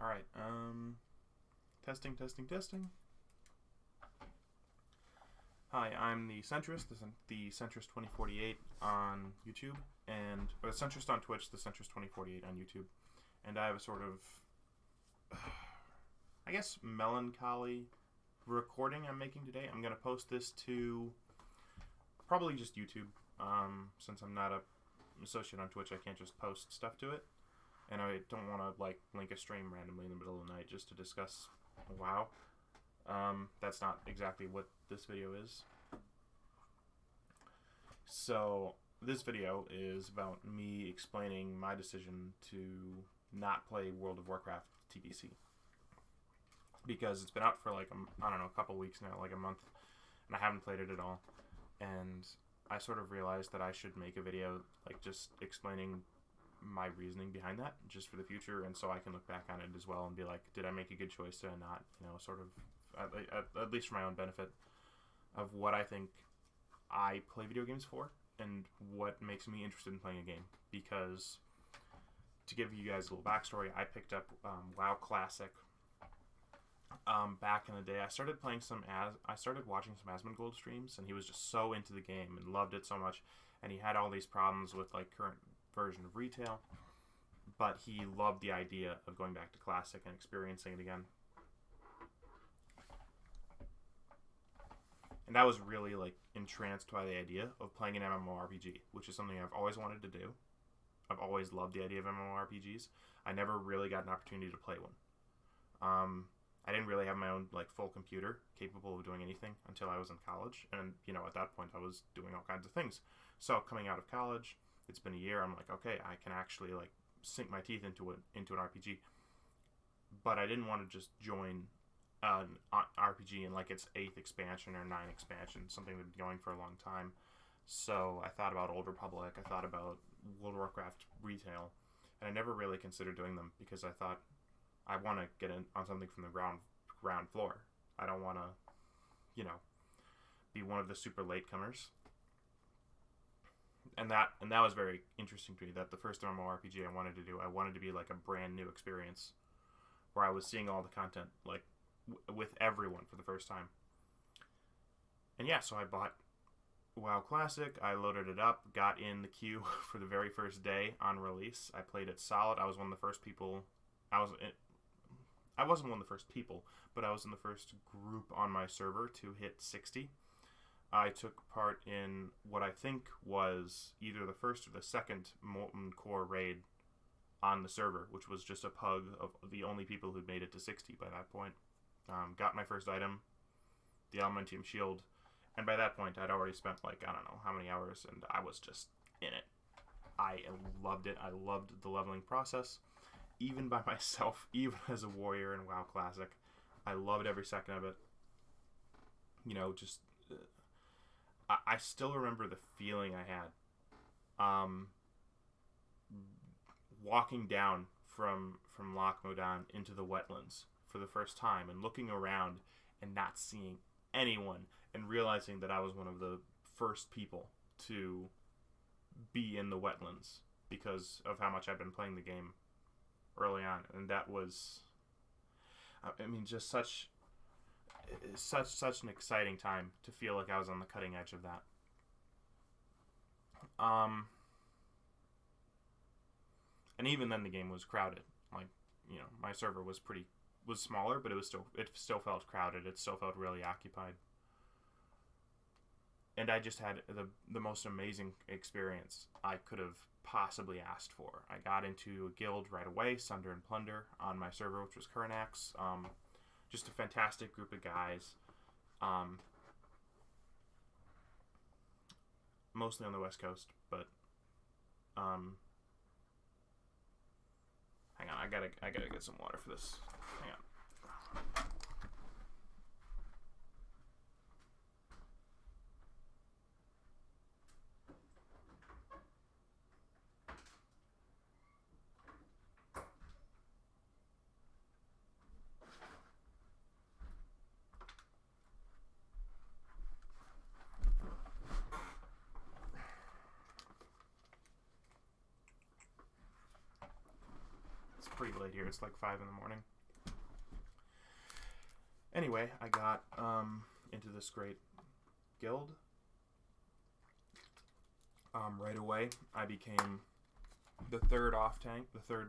All right. Testing, testing, testing. Hi, I'm the Centrist, the Centrist 2048 on YouTube, or the Centrist on Twitch, the Centrist 2048 on YouTube, and I have a sort of, I guess, melancholy recording I'm making today. I'm gonna post this to probably just YouTube, since I'm not a associate on Twitch. I can't just post stuff to it, and I don't want to link a stream randomly in the middle of the night just to discuss WoW. That's not exactly what this video is. So this video is about me explaining my decision to not play World of Warcraft TBC, because it's been out for I don't know, a couple weeks now, like a month, and I haven't played it at all. And I sort of realized that I should make a video just explaining my reasoning behind that, just for the future, and so I can look back on it as well and be like, did I make a good choice? Did I not? Sort of, at least for my own benefit, of what I think I play video games for and what makes me interested in playing a game. Because, to give you guys a little backstory, I picked up WoW Classic back in the day. I started watching some Asmongold streams, and he was just so into the game and loved it so much, and he had all these problems with current version of retail, but he loved the idea of going back to Classic and experiencing it again. And I was really entranced by the idea of playing an MMORPG, which is something I've always wanted to do. I've always loved the idea of MMORPGs. I never really got an opportunity to play one. I didn't really have my own full computer capable of doing anything until I was in college, and at that point I was doing all kinds of things. So coming out of college, it's been a year. I'm like, okay, I can actually sink my teeth into an RPG. But I didn't want to just join an RPG in its 8th expansion or 9th expansion, something that's been going for a long time. So I thought about Old Republic, I thought about World of Warcraft retail, and I never really considered doing them because I thought I want to get in on something from the ground floor. I don't want to, be one of the super latecomers. And that was very interesting to me, that the first MMORPG I wanted to do, I wanted to be a brand new experience where I was seeing all the content with everyone for the first time. And yeah, so I bought WoW Classic, I loaded it up, got in the queue for the very first day on release. I played it solid. I was one of the first people. I wasn't one of the first people, but I was in the first group on my server to hit 60. I took part in what I think was either the first or the second Molten Core raid on the server, which was just a pug of the only people who'd made it to 60 by that point. Got my first item, the Elementium Shield, and by that point I'd already spent I don't know how many hours, and I was just in it. I loved it. I loved the leveling process, even by myself, even as a warrior in WoW Classic. I loved every second of it. I still remember the feeling I had walking down from Loch Modan into the wetlands for the first time and looking around and not seeing anyone, and realizing that I was one of the first people to be in the wetlands because of how much I've been playing the game early on. And that was, just such an exciting time to feel like I was on the cutting edge of that. And even then the game was crowded. My server was smaller, but it still felt crowded. It still felt really occupied. And I just had the most amazing experience I could have possibly asked for. I got into a guild right away, Sunder and Plunder, on my server, which was Kurnax. Just a fantastic group of guys. Mostly on the West Coast, but hang on, I gotta get some water for this. Hang on. Pretty late here. It's 5 in the morning. Anyway, I got into this great guild. Right away, I became the third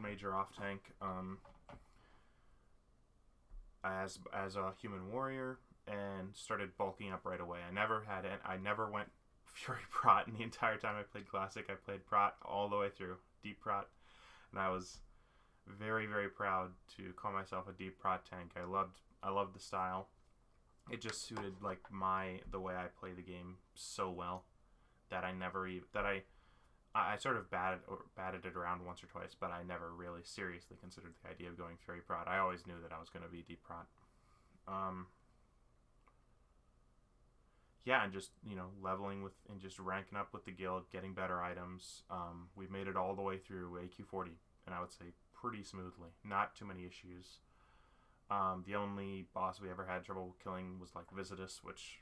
major off tank, as a human warrior, and started bulking up right away. I never went Fury Prot in the entire time I played Classic. I played Prot all the way through, Deep Prot, and I was very, very proud to call myself a Deep Prot tank. I loved the style. It just suited like the way I play the game so well that I sort of batted it around once or twice, but I never really seriously considered the idea of going Fury Prot. I always knew that I was going to be Deep Prot. Yeah, and just, leveling with and just ranking up with the guild, getting better items. We've made it all the way through AQ40, and I would say pretty smoothly. Not too many issues. The only boss we ever had trouble killing was like Visitus, which,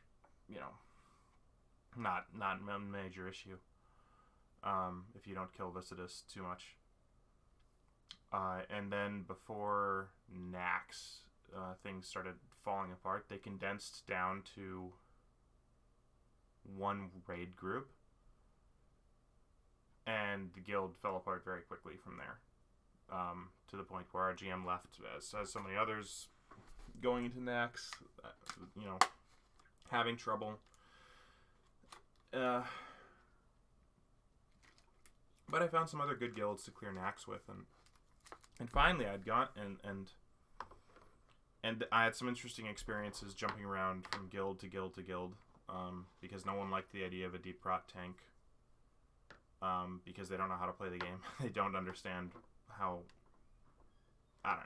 not a major issue. If you don't kill Visitus too much. And then before Nax, things started falling apart. They condensed down to one raid group, and the guild fell apart very quickly from there, to the point where our GM left, as so many others, going into Nax, having trouble. But I found some other good guilds to clear Nax with, and finally I'd got and I had some interesting experiences jumping around from guild to guild to guild, because no one liked the idea of a Deep Prot tank, because they don't know how to play the game. They don't understand how, I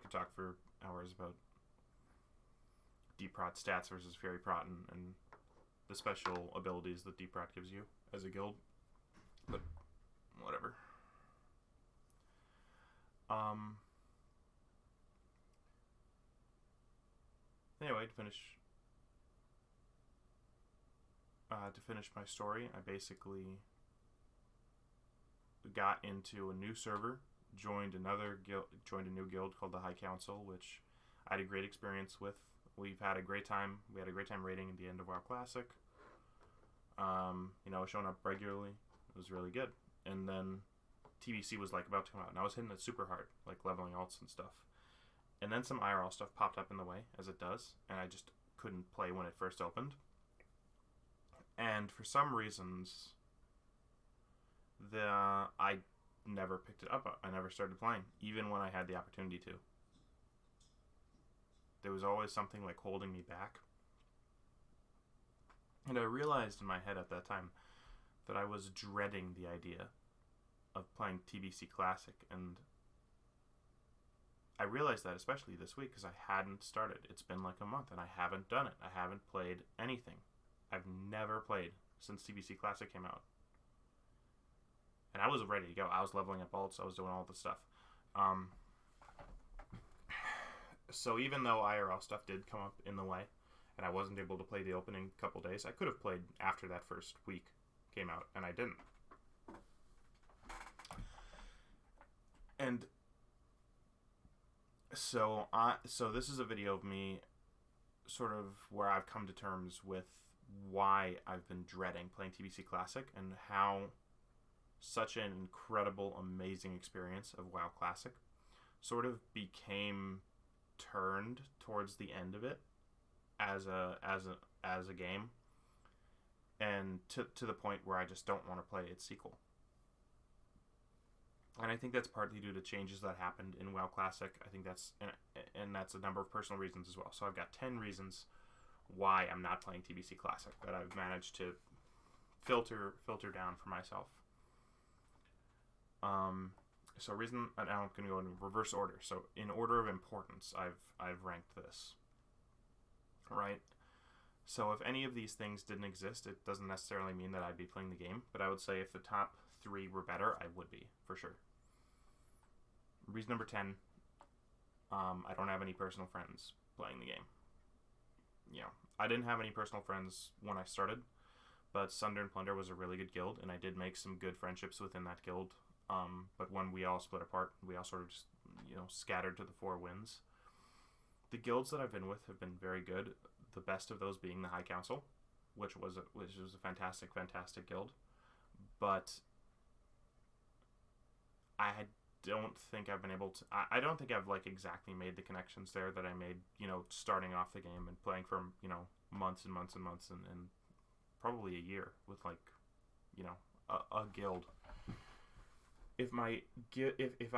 could talk for hours about Deep Prot stats versus Fury Prot and the special abilities that Deep Prot gives you as a guild, but whatever. Anyway, to finish my story, I basically got into a new server, joined a new guild called the High Council, which I had a great experience with. We've had a great time. We had a great time raiding at the end of WoW Classic. Showing up regularly. It was really good. And then TBC was like about to come out, and I was hitting it super hard, like leveling alts and stuff. And then some IRL stuff popped up in the way, as it does, and I just couldn't play when it first opened. And for some reasons, I never picked it up. I never started playing, even when I had the opportunity to. There was always something like holding me back. And I realized in my head at that time that I was dreading the idea of playing TBC Classic, and I realized that especially this week because I hadn't started. It's been like a month and I haven't done it. I haven't played anything. I've never played since TBC Classic came out. And I was ready to go. I was leveling up alts. I was doing all the stuff. So even though IRL stuff did come up in the way, and I wasn't able to play the opening couple days, I could have played after that first week came out, and I didn't. And so this is a video of me sort of where I've come to terms with why I've been dreading playing TBC Classic and how such an incredible, amazing experience of WoW Classic sort of became turned towards the end of it as a game, and to the point where I just don't want to play its sequel. And I think that's partly due to changes that happened in WoW Classic. I think that's a number of personal reasons as well. So I've got 10 reasons why I'm not playing TBC Classic that I've managed to filter down for myself. So reason, and now I'm going to go in reverse order. So in order of importance, I've ranked this. Right? So if any of these things didn't exist, it doesn't necessarily mean that I'd be playing the game. But I would say if the top 3 were better, I would be, for sure. Reason number 10, I don't have any personal friends playing the game. I didn't have any personal friends when I started, but Sunder and Plunder was a really good guild, and I did make some good friendships within that guild. But when we all split apart, we all sort of just, scattered to the 4 winds. The guilds that I've been with have been very good. The best of those being the High Council, which was a fantastic, fantastic guild. But I don't think I've been able to. I don't think I've like exactly made the connections there that I made. Starting off the game and playing for months and months and months and probably a year with like a guild. If I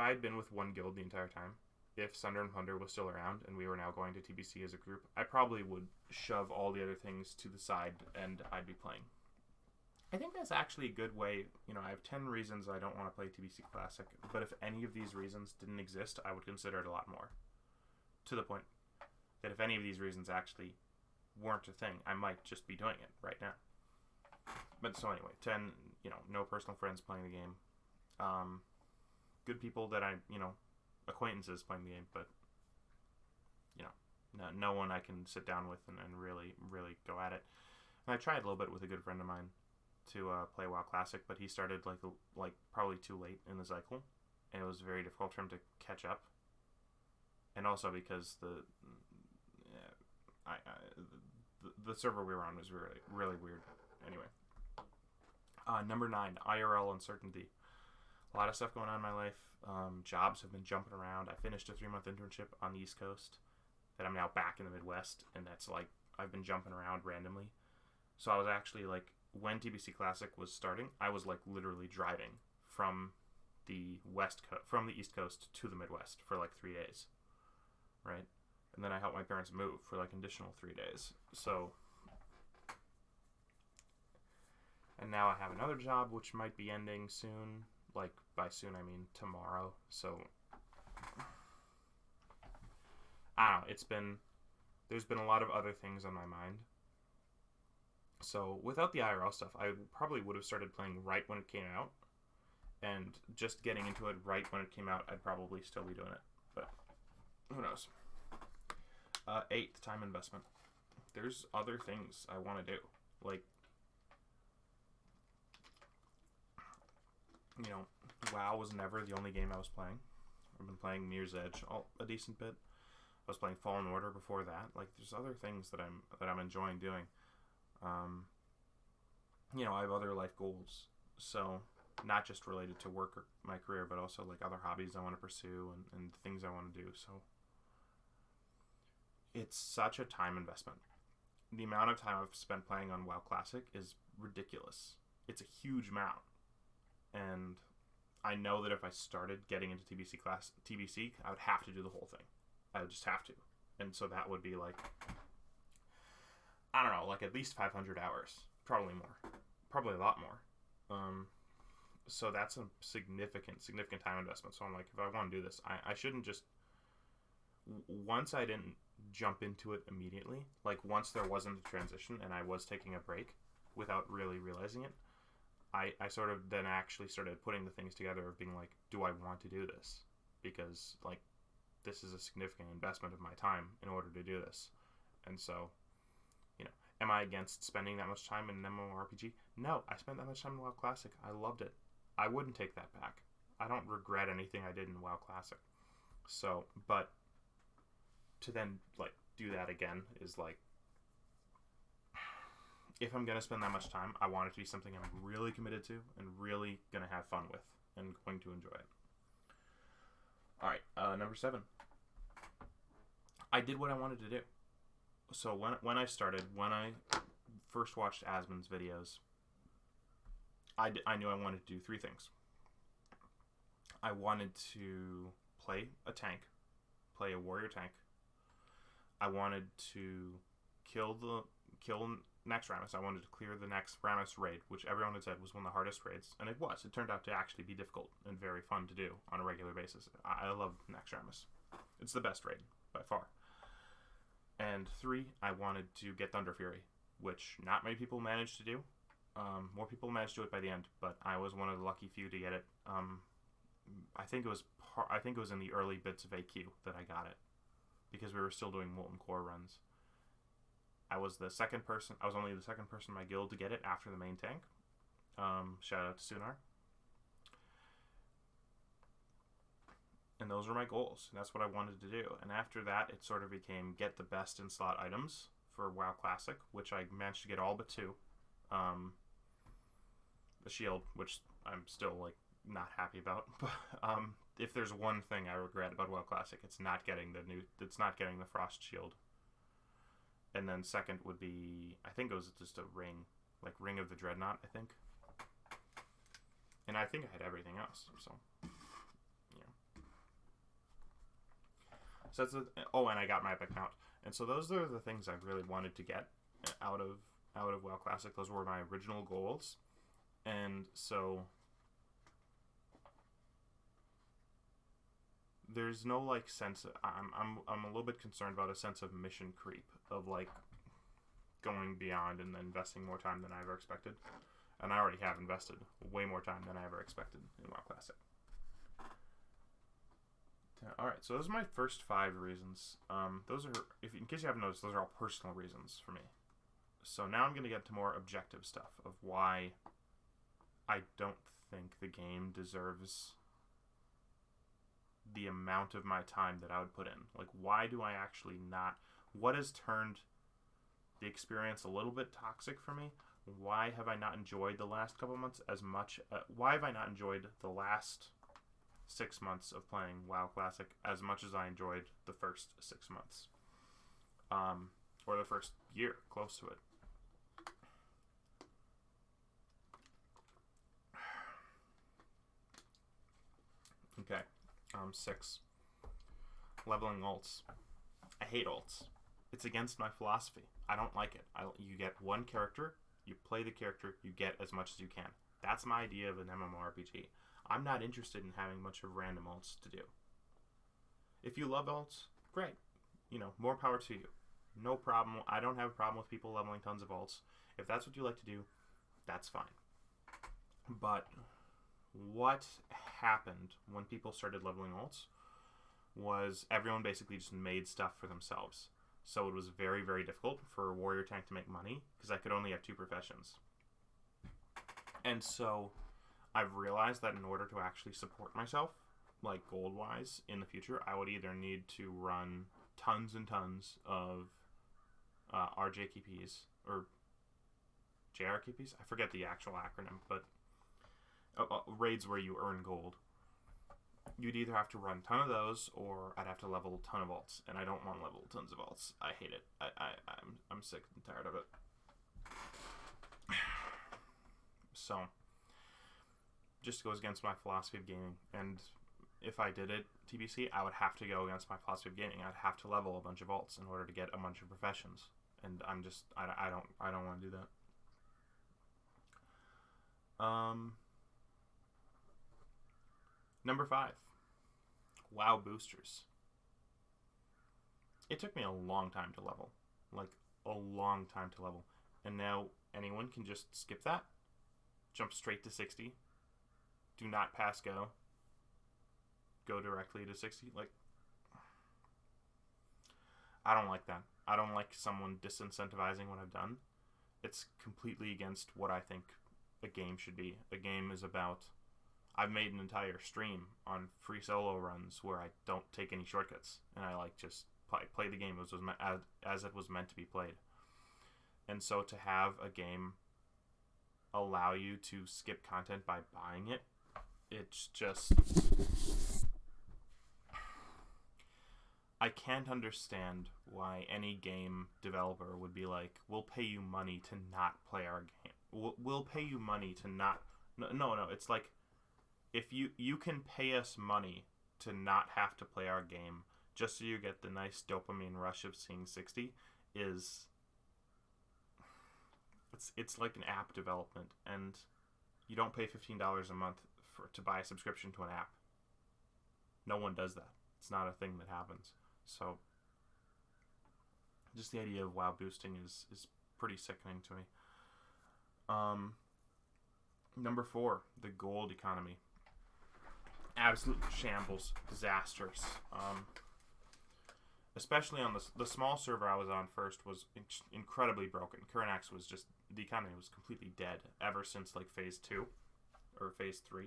had been with one guild the entire time, if Sunder and Plunder was still around and we were now going to TBC as a group, I probably would shove all the other things to the side and I'd be playing. I think that's actually a good way. I have 10 reasons I don't want to play TBC Classic, but if any of these reasons didn't exist, I would consider it a lot more. To the point that if any of these reasons actually weren't a thing, I might just be doing it right now. But so anyway, 10, no personal friends playing the game. Good people that acquaintances playing the game, but, no one I can sit down with and really, really go at it. And I tried a little bit with a good friend of mine to play WoW Classic, but he started like probably too late in the cycle, and it was very difficult for him to catch up. And also because the server we were on was really, really weird. Anyway, number 9, IRL uncertainty. A lot of stuff going on in my life. Jobs have been jumping around. I finished a 3-month internship on the East Coast that I'm now back in the Midwest, and that's like I've been jumping around randomly. So I was actually like, when TBC Classic was starting, I was like literally driving from the East Coast to the Midwest for like 3 days, right? And then I helped my parents move for like an additional 3 days. So, and now I have another job which might be ending soon. Like by soon I mean tomorrow. So I don't know. There's been a lot of other things on my mind. So without the IRL stuff, I probably would have started playing right when it came out, and just getting into it right when it came out, I'd probably still be doing it. But who knows? 8, time investment. There's other things I want to do, like WoW was never the only game I was playing. I've been playing Mirror's Edge a decent bit. I was playing Fallen Order before that. Like, there's other things that I'm enjoying doing. I have other life goals, so not just related to work or my career, but also like other hobbies I want to pursue and things I want to do. So it's such a time investment. The amount of time I've spent playing on WoW Classic is ridiculous. It's a huge amount, and I know that if I started getting into TBC, I would have to do the whole thing. I would just have to, and so that would be like, I don't know, like at least 500 hours. Probably more. Probably a lot more. So that's a significant time investment. So I'm like, if I want to do this, I shouldn't just... Once I didn't jump into it immediately, like once there wasn't a transition and I was taking a break without really realizing it, I sort of then actually started putting the things together of being like, do I want to do this? Because, like, this is a significant investment of my time in order to do this. And so... Am I against spending that much time in an MMORPG? No, I spent that much time in WoW Classic. I loved it. I wouldn't take that back. I don't regret anything I did in WoW Classic. So, but to then, like, do that again is like, if I'm going to spend that much time, I want it to be something I'm really committed to and really going to have fun with and going to enjoy it. Alright, number 7. I did what I wanted to do. So when I first watched Asmon's videos, I knew I wanted to do 3 things. I wanted to play a tank, play a warrior tank. I wanted to kill next Rammus. I wanted to clear the next Rammus raid, which everyone had said was one of the hardest raids, and it was. It turned out to actually be difficult and very fun to do on a regular basis. I love next Rammus. It's the best raid by far. And 3, I wanted to get Thunder Fury, which not many people managed to do. More people managed to do it by the end, but I was one of the lucky few to get it. I think it was in the early bits of AQ that I got it, because we were still doing Molten Core runs. I was only the second person in my guild to get it after the main tank. Shout out to Sunar. And those were my goals. And that's what I wanted to do. And after that, it sort of became get the best in slot items for WoW Classic, which I managed to get all but 2. The shield, which I'm still like not happy about. But if there's one thing I regret about WoW Classic, it's not getting the Frost Shield. And then second would be, I think it was just a ring, like Ring of the Dreadnought, I think. And I think I had everything else. So, yeah. So that's and I got my epic mount. And so those are the things I really wanted to get out of WoW Classic. Those were my original goals. And so there's no like sense of, I'm a little bit concerned about a sense of mission creep of like going beyond and investing more time than I ever expected. And I already have invested way more time than I ever expected in WoW Classic. Alright, so those are my first 5 reasons. Those are, in case you haven't noticed, those are all personal reasons for me. So now I'm going to get to more objective stuff of why I don't think the game deserves the amount of my time that I would put in. Like, why do I actually not... What has turned the experience a little bit toxic for me? Why have I not enjoyed the last couple months as much? Why have I not enjoyed the last 6 months of playing WoW Classic as much as I enjoyed the first 6 months? Or the first year, close to it. Okay. 6. Leveling ults. I hate ults. It's against my philosophy. I don't like it. You get one character, you play the character, you get as much as you can. That's my idea of an MMORPG. I'm not interested in having a bunch of random ults to do. If you love ults, great. More power to you. No problem. I don't have a problem with people leveling tons of ults. If that's what you like to do, that's fine. But what happened when people started leveling ults was everyone basically just made stuff for themselves. So it was very, very difficult for a warrior tank to make money because I could only have 2 professions. And so I've realized that in order to actually support myself, like gold-wise, in the future, I would either need to run tons and tons of RJKPs or JRKPs. I forget the actual acronym, but raids where you earn gold. You'd either have to run a ton of those, or I'd have to level a ton of alts, and I don't want to level tons of alts. I hate it. I'm sick and tired of it. So, just goes against my philosophy of gaming. And if I did it, TBC, I would have to go against my philosophy of gaming. I'd have to level a bunch of alts in order to get a bunch of professions, and I don't want to do that. Number 5. WoW boosters. It took me a long time to level. Like, a long time to level. And now anyone can just skip that. Jump straight to 60. Do not pass go. Go directly to 60. Like, I don't like that. I don't like someone disincentivizing what I've done. It's completely against what I think a game should be. A game is about... I've made an entire stream on free solo runs where I don't take any shortcuts, and I like just play the game as it was meant to be played. And so to have a game allow you to skip content by buying it, it's just... I can't understand why any game developer would be like, we'll pay you money to not play our game. We'll pay you money to not... No, it's like, if you can pay us money to not have to play our game just so you get the nice dopamine rush of seeing 60 is... It's like an app development, and you don't pay $15 a month to buy a subscription to an app. No one does that. It's not a thing that happens. So, just the idea of WoW boosting is pretty sickening to me. Number 4, the gold economy. Absolute shambles, disastrous. Especially on the small server I was on first was incredibly broken. Current was just, the economy was completely dead ever since like phase 2 or phase 3.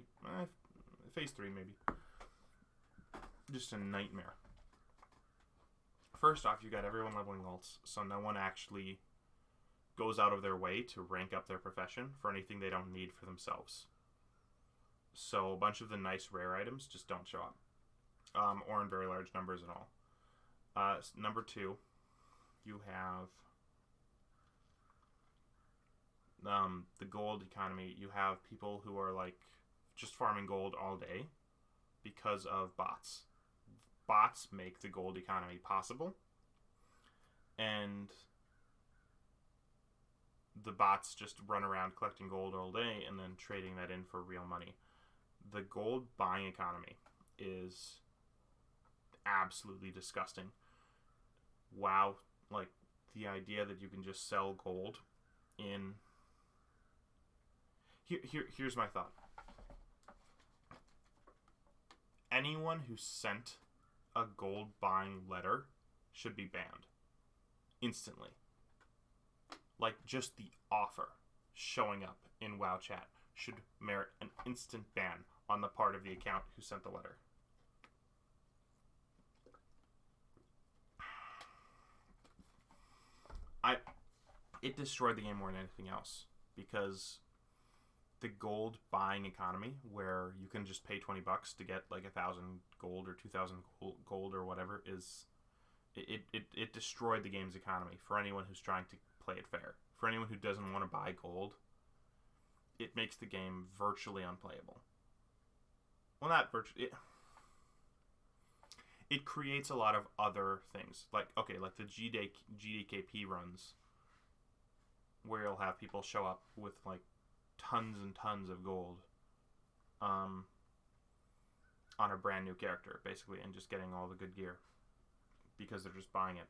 Phase 3 maybe. just a nightmare. First off, you got everyone leveling alts, so no one actually goes out of their way to rank up their profession for anything they don't need for themselves. So a bunch of the nice rare items just don't show up, or in very large numbers at all. Number two, you have the gold economy. You have people who are like just farming gold all day because of bots. Bots make the gold economy possible, and the bots just run around collecting gold all day and then trading that in for real money. The gold buying economy is absolutely disgusting. WoW, like the idea that you can just sell gold in... Here's my thought. Anyone who sent a gold buying letter should be banned instantly. Like, just the offer showing up in WoW chat should merit an instant ban on the part of the account who sent the letter. It destroyed the game more than anything else, because the gold buying economy, where you can just pay $20 to get like 1,000 gold or 2,000 gold or whatever, is it destroyed the game's economy for anyone who's trying to play it fair. For anyone who doesn't want to buy gold, it makes the game virtually unplayable. Well, not virtually. It creates a lot of other things, like the GDKP runs, where you'll have people show up with like tons and tons of gold on a brand new character, basically, and just getting all the good gear because they're just buying it.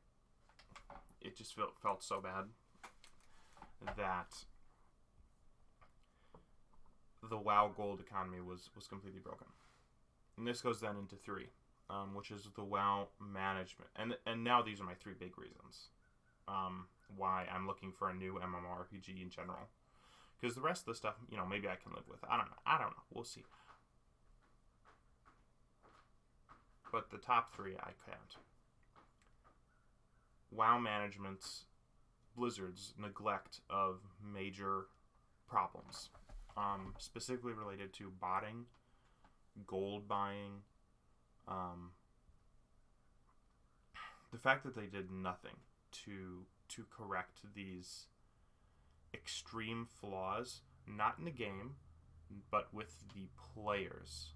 It just felt so bad that the WoW gold economy was completely broken. And this goes then into 3, which is the WoW management. And now these are my 3 big reasons why I'm looking for a new MMORPG in general. Because the rest of the stuff, maybe I can live with. I don't know. We'll see. But the top 3 I can't. WoW management's Blizzard's neglect of major problems, specifically related to botting, gold buying, the fact that they did nothing to correct these extreme flaws, not in the game, but with the players,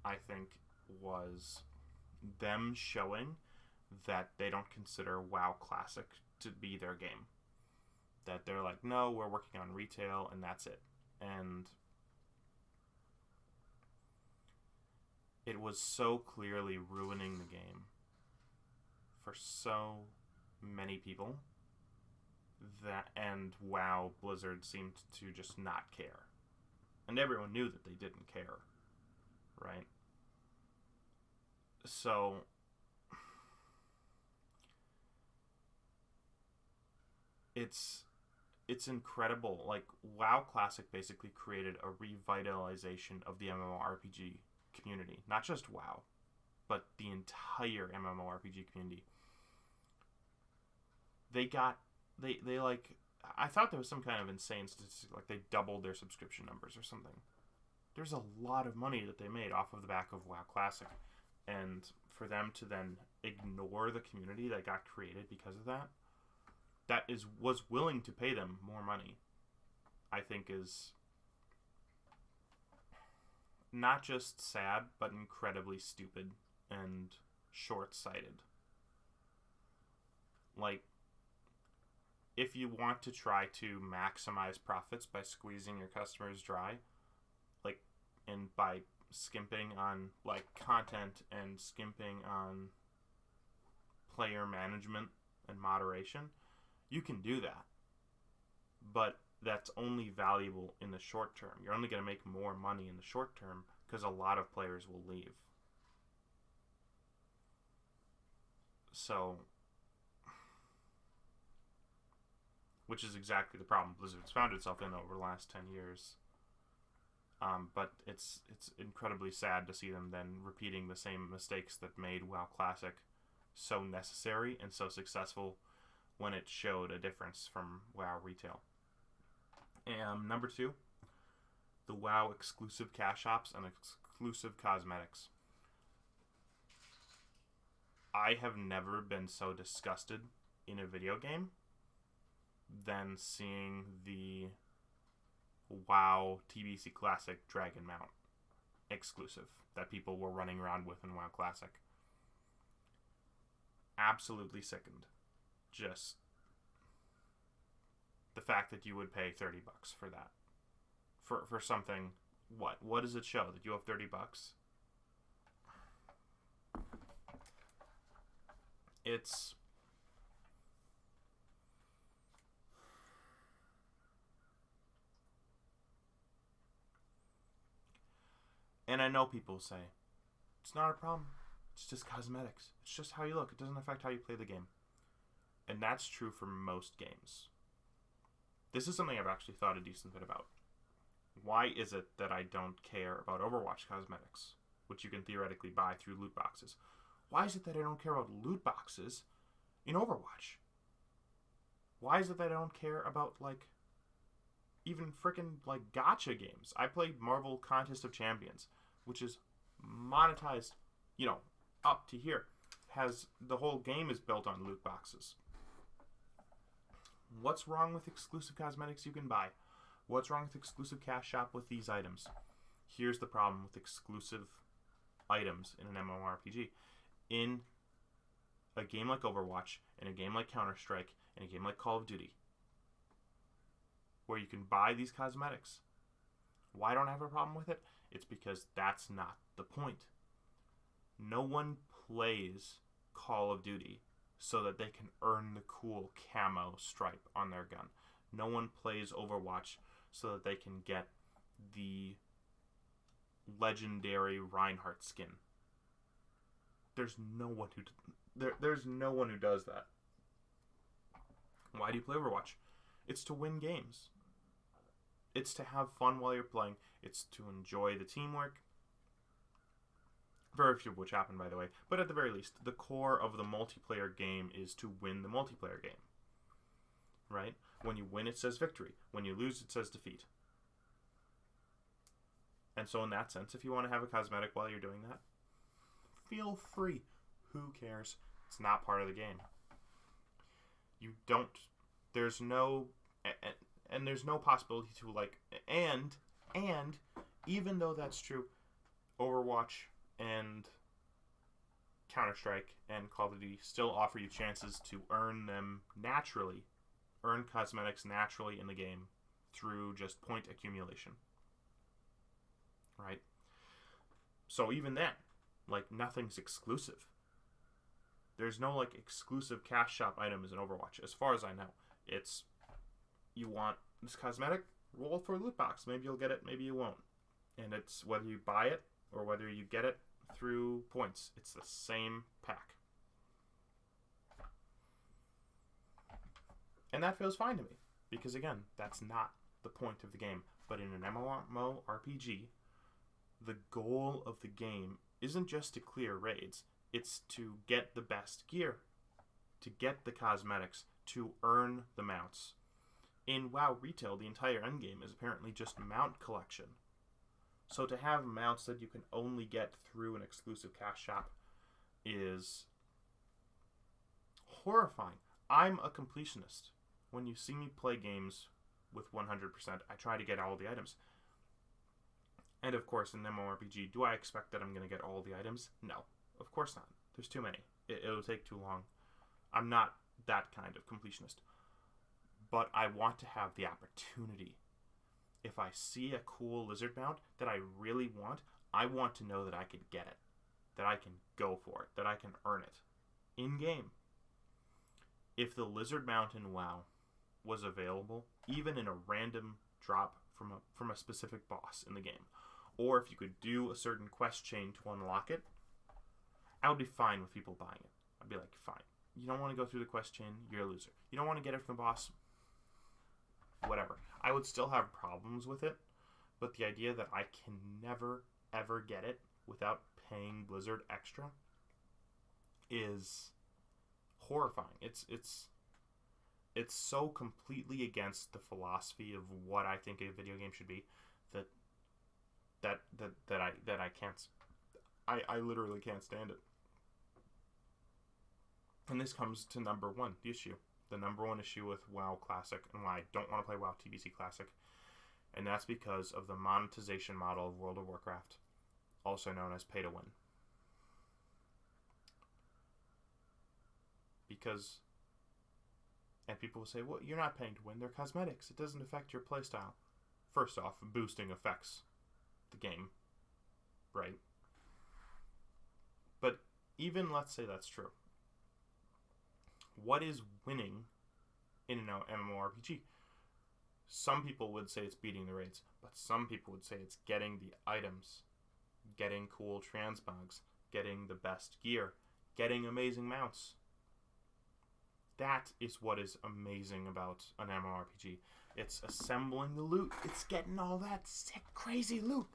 I think was them showing that they don't consider WoW Classic to be their game. That they're like, no, we're working on retail and that's it. And it was so clearly ruining the game for so many people and WoW Blizzard seemed to just not care. And everyone knew that they didn't care, right? So it's incredible. Like, WoW Classic basically created a revitalization of the MMORPG community. Not just WoW, but the entire MMORPG community. They like, I thought there was some kind of insane statistic, like they doubled their subscription numbers or something. There's a lot of money that they made off of the back of WoW Classic. And for them to then ignore the community that got created because of that, was willing to pay them more money, I think is not just sad, but incredibly stupid and short-sighted. Like, if you want to try to maximize profits by squeezing your customers dry, like, and by skimping on, like, content and skimping on player management and moderation, you can do that. But that's only valuable in the short term. You're only going to make more money in the short term because a lot of players will leave. So, which is exactly the problem Blizzard's found itself in over the last 10 years. But it's incredibly sad to see them then repeating the same mistakes that made WoW Classic so necessary and so successful when it showed a difference from WoW Retail. And number 2, the WoW exclusive cash shops and exclusive cosmetics. I have never been so disgusted in a video game than seeing the WoW TBC Classic Dragon Mount exclusive that people were running around with in WoW Classic. Absolutely sickened. Just the fact that you would pay $30 for that. For something, what does it show? That you have $30? It's and I know people say it's not a problem. It's just cosmetics. It's just how you look. It doesn't affect how you play the game. And that's true for most games. This is something I've actually thought a decent bit about. Why is it that I don't care about Overwatch cosmetics, which you can theoretically buy through loot boxes? Why is it that I don't care about loot boxes in Overwatch? Why is it that I don't care about, like, even freaking, like, gacha games? I play Marvel Contest of Champions, which is monetized, up to here. The whole game is built on loot boxes. What's wrong with exclusive cosmetics you can buy? What's wrong with exclusive cash shop with these items? Here's the problem with exclusive items in an MMORPG. In a game like Overwatch, in a game like Counter-Strike, in a game like Call of Duty, where you can buy these cosmetics. Why don't I have a problem with it? It's because that's not the point. No one plays Call of Duty so that they can earn the cool camo stripe on their gun. No one plays Overwatch so that they can get the legendary Reinhardt skin. There's no one who does that. Why do you play Overwatch? It's to win games. It's to have fun while you're playing. It's to enjoy the teamwork. Very few of which happen, by the way. But at the very least, the core of the multiplayer game is to win the multiplayer game. Right? When you win, it says victory. When you lose, it says defeat. And so in that sense, if you want to have a cosmetic while you're doing that, feel free. Who cares? It's not part of the game. There's no possibility to, like, and even though that's true, Overwatch and Counter-Strike and Call of Duty still offer you chances to earn cosmetics naturally in the game through just point accumulation. Right? So even then, like, nothing's exclusive. There's no, like, exclusive cash shop items in Overwatch. As far as I know, it's, you want this cosmetic, roll for a loot box. Maybe you'll get it, maybe you won't. And it's whether you buy it or whether you get it through points. It's the same pack. And that feels fine to me. Because, again, that's not the point of the game. But in an MMORPG, the goal of the game isn't just to clear raids. It's to get the best gear. To get the cosmetics. To earn the mounts. In WoW Retail, the entire endgame is apparently just mount collection. So to have mounts that you can only get through an exclusive cash shop is horrifying. I'm a completionist. When you see me play games with 100%, I try to get all the items. And of course, in MMORPG, do I expect that I'm going to get all the items? No, of course not. There's too many. It'll take too long. I'm not that kind of completionist. But I want to have the opportunity. If I see a cool lizard mount that I really want, I want to know that I can get it. That I can go for it. That I can earn it. In-game. If the lizard mount in WoW was available, even in a random drop from a specific boss in the game, or if you could do a certain quest chain to unlock it, I would be fine with people buying it. I'd be like, fine. You don't want to go through the quest chain, you're a loser. You don't want to get it from the boss, whatever. I would still have problems with it, But the idea that I can never, ever get it without paying Blizzard extra is horrifying. It's so completely against the philosophy of what I think a video game should be that I can't. I literally can't stand it. And this comes to number one, the issue. The number one issue with WoW Classic and why I don't want to play WoW TBC Classic. And that's because of the monetization model of World of Warcraft, also known as pay to win. Because, and people will say, well, you're not paying to win, they're cosmetics. It doesn't affect your playstyle. First off, boosting affects the game, right? But even let's say that's true. What is winning in an MMORPG? Some people would say it's beating the raids, but some people would say it's getting the items, getting cool transmogs, getting the best gear, getting amazing mounts. That is what is amazing about an MMORPG. It's assembling the loot. It's getting all that sick, crazy loot.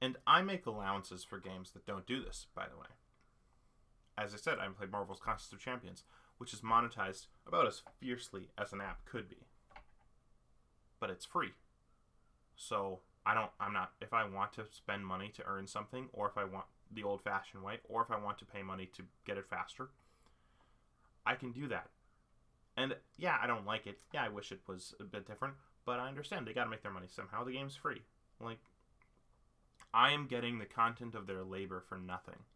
And I make allowances for games that don't do this, by the way. As I said, I played Marvel's Contest of Champions, which is monetized about as fiercely as an app could be. But it's free. So if I want to spend money to earn something, or if I want the old-fashioned way, or if I want to pay money to get it faster, I can do that. And yeah, I don't like it. Yeah, I wish it was a bit different, but I understand they gotta make their money somehow. The game's free. Like, I am getting the content of their labor for nothing.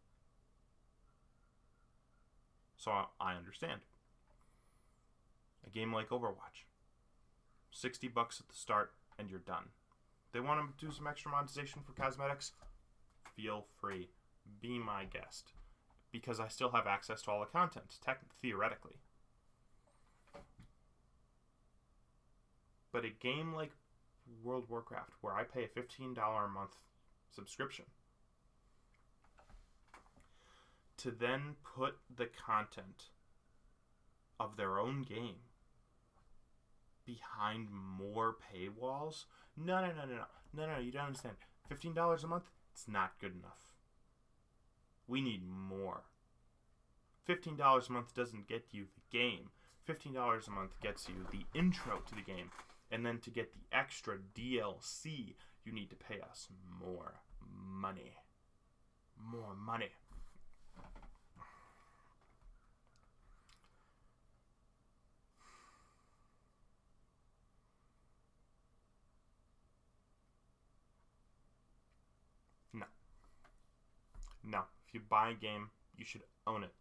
So I understand. A game like Overwatch, $60 at the start, and you're done. They want to do some extra monetization for cosmetics? Feel free. Be my guest. Because I still have access to all the content, theoretically. But a game like World of Warcraft, where I pay a $15 a month subscription, to then put the content of their own game behind more paywalls? No, you don't understand. $15 a month? It's not good enough. We need more. $15 a month doesn't get you the game. $15 a month gets you the intro to the game. And then to get the extra DLC, you need to pay us more money. More money. No. If you buy a game, you should own it.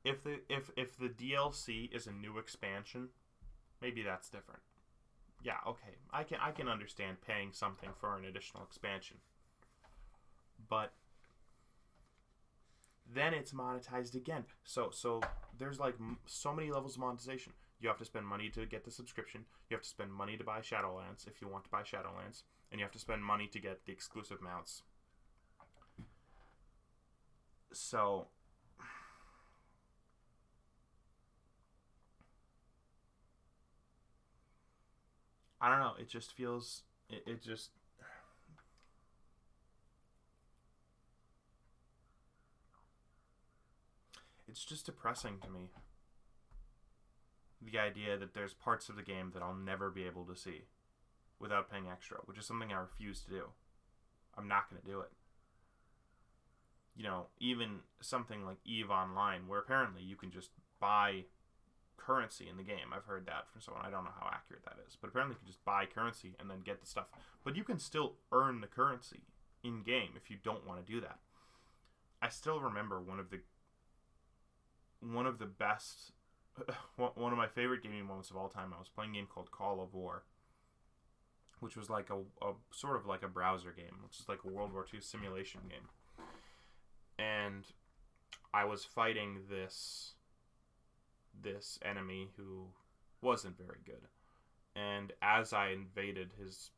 If the DLC is a new expansion, maybe that's different. Yeah, okay. I can understand paying something for an additional expansion. But then it's monetized again. So there's like so many levels of monetization. You have to spend money to get the subscription. You have to spend money to buy Shadowlands if you want to buy Shadowlands. And you have to spend money to get the exclusive mounts. So I don't know. It just feels... It just... It's just depressing to me. The idea that there's parts of the game that I'll never be able to see without paying extra, which is something I refuse to do. I'm not going to do it. You know, even something like EVE Online, where apparently you can just buy currency in the game. I've heard that from someone. I don't know how accurate that is. But apparently you can just buy currency and then get the stuff. But you can still earn the currency in-game if you don't want to do that. I still remember one of the best... one of my favorite gaming moments of all time. I was playing a game called Call of War, which was like a sort of like a browser game, which is like a World War II simulation game. And I was fighting this enemy who wasn't very good. And as I invaded his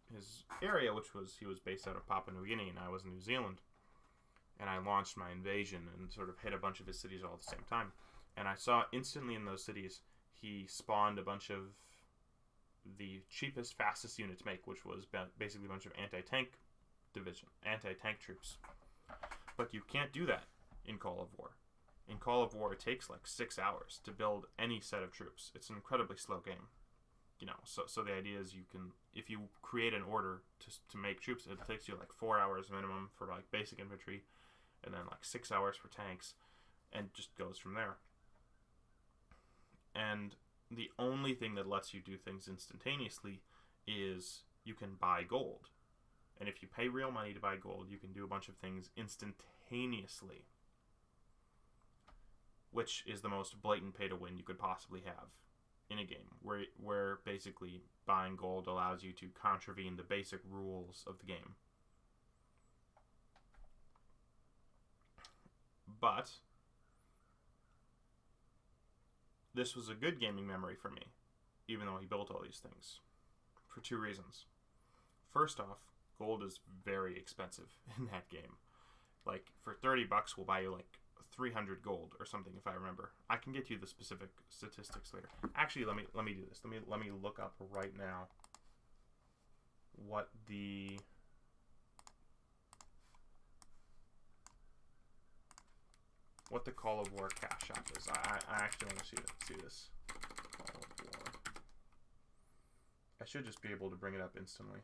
area, he was based out of Papua New Guinea and I was in New Zealand, and I launched my invasion and sort of hit a bunch of his cities all at the same time. And I saw instantly in those cities, he spawned a bunch of the cheapest, fastest unit to make, which was basically a bunch of anti-tank troops. But you can't do that in Call of War. In Call of War, it takes like 6 hours to build any set of troops. It's an incredibly slow game. So the idea is if you create an order to make troops, it takes you like 4 hours minimum for like basic infantry, and then like 6 hours for tanks, and just goes from there. And the only thing that lets you do things instantaneously is you can buy gold. And if you pay real money to buy gold, you can do a bunch of things instantaneously, which is the most blatant pay to win you could possibly have in a game, where basically buying gold allows you to contravene the basic rules of the game. But this was a good gaming memory for me, even though he built all these things, for 2 reasons. First off, gold is very expensive in that game. Like, for $30 we'll buy you like 300 gold or something, if I remember. I can get you the specific statistics later. Actually, let me do this. Let me look up right now what the Call of War cash shop is. I actually want to see this. Call of War. I should just be able to bring it up instantly.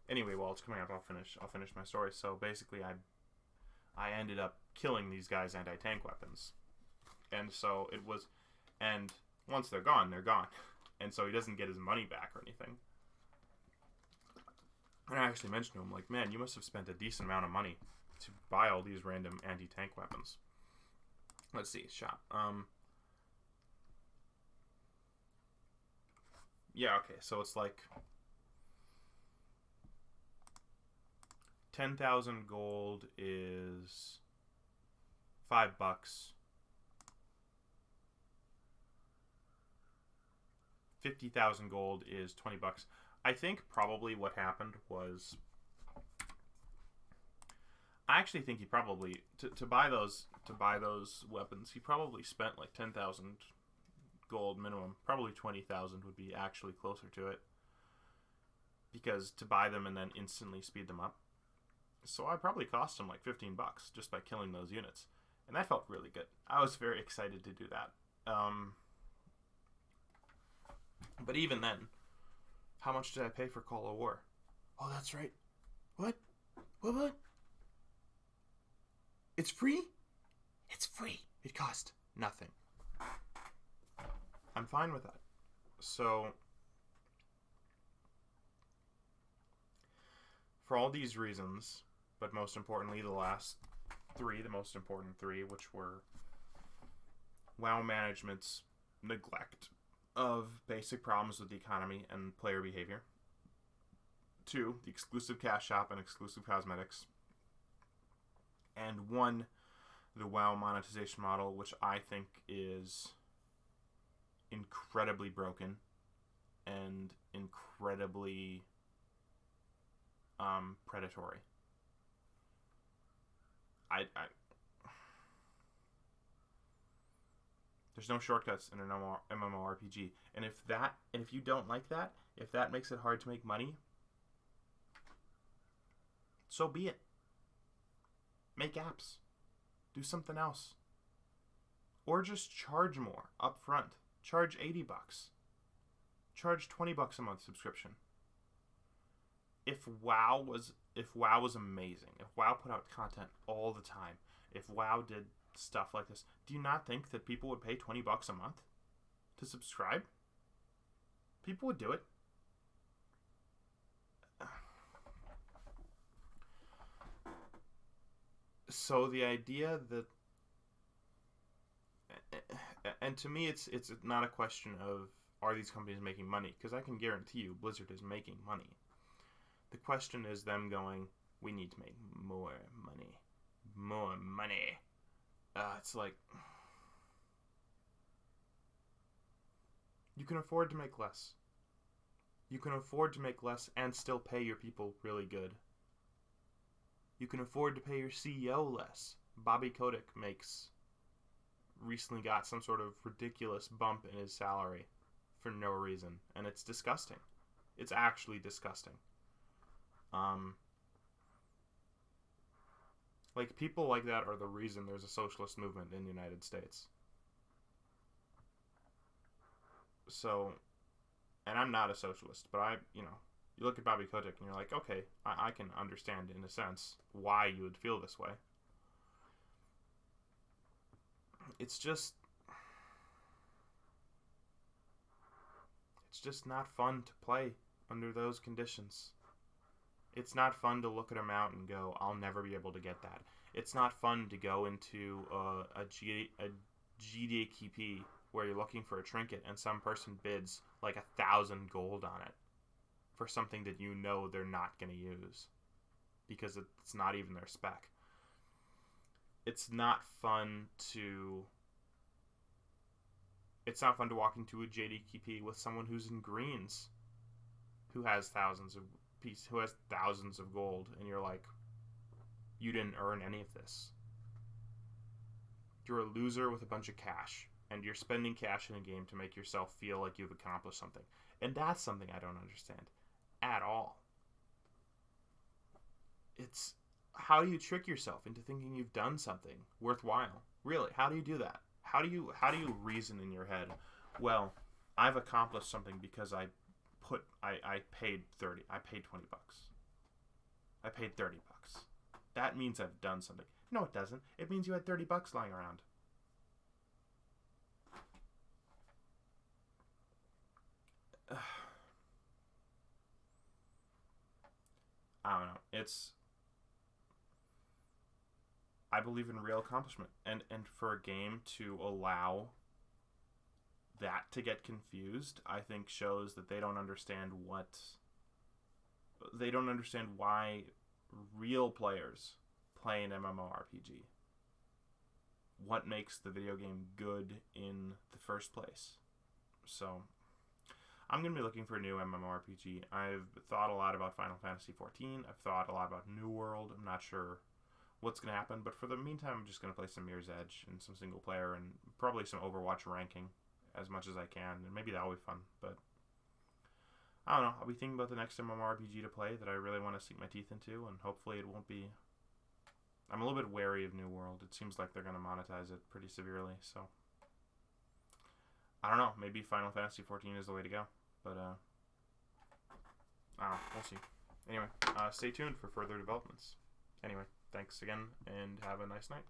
Anyway, while it's coming up, I'll finish my story. So basically, I ended up killing these guys' anti-tank weapons, and so it was, and once they're gone, and so he doesn't get his money back or anything. And I actually mentioned to him, like, man, you must have spent a decent amount of money to buy all these random anti-tank weapons. Let's see, shop. Yeah, okay, so it's like 10,000 gold is $5. 50,000 gold is $20. I think probably what happened was, I actually think he probably to buy those weapons, he probably spent like 10,000 gold minimum. Probably 20,000 would be actually closer to it, because to buy them and then instantly speed them up. So I probably cost him like $15 just by killing those units. And that felt really good. I was very excited to do that. But even then, how much did I pay for Call of War? Oh, that's right. What? It's free? It's free. It cost nothing. I'm fine with that. So, for all these reasons, but most importantly, the most important three, which were WoW management's neglect of basic problems with the economy and player behavior. 2, the exclusive cash shop and exclusive cosmetics. And 1, the WoW monetization model, which I think is incredibly broken and incredibly predatory. There's no shortcuts in an MMORPG, and if you don't like that, if that makes it hard to make money, so be it. Make apps, do something else, or just charge more up front. Charge $80, charge $20 a month subscription. If WoW was amazing, if WoW put out content all the time, if WoW did stuff like this, do you not think that people would pay $20 a month to subscribe? People would do it. So the idea that, and to me, it's not a question of are these companies making money? Because I can guarantee you Blizzard is making money. The question is them going, we need to make more money. More money. It's like, you can afford to make less. You can afford to make less and still pay your people really good. You can afford to pay your CEO less. Bobby Kotick recently got some sort of ridiculous bump in his salary for no reason, and it's disgusting. It's actually disgusting. Like, people like that are the reason there's a socialist movement in the United States. So, and I'm not a socialist, but you look at Bobby Kotick and you're like, okay, I can understand in a sense why you would feel this way. It's just not fun to play under those conditions. It's not fun to look at a mount and go, I'll never be able to get that. It's not fun to go into a GDKP where you're looking for a trinket and some person bids like 1,000 gold on it for something that you know they're not going to use because it's not even their spec. It's not fun to walk into a JDKP with someone who's in greens, who has thousands of gold, and you're like, you didn't earn any of this. You're a loser with a bunch of cash, and you're spending cash in a game to make yourself feel like you've accomplished something. And that's something I don't understand at all. It's, how do you trick yourself into thinking you've done something worthwhile? Really, how do you do that? How do you reason in your head, well, I've accomplished something because I paid 20 bucks. I paid 30 bucks. That means I've done something. No, it doesn't. It means you had 30 bucks lying around. I don't know. I believe in real accomplishment. And for a game to allow that to get confused, I think shows that they don't understand why real players play an MMORPG. What makes the video game good in the first place. So, I'm going to be looking for a new MMORPG. I've thought a lot about Final Fantasy XIV. I've thought a lot about New World. I'm not sure what's going to happen, but for the meantime, I'm just going to play some Mirror's Edge and some single player and probably some Overwatch ranking as much as I can, and maybe that'll be fun, but I don't know. I'll be thinking about the next MMORPG to play that I really want to sink my teeth into, and hopefully it won't be... I'm a little bit wary of New World. It seems like they're going to monetize it pretty severely, so... I don't know. Maybe Final Fantasy XIV is the way to go, but I don't know. We'll see. Anyway, stay tuned for further developments. Anyway, thanks again, and have a nice night.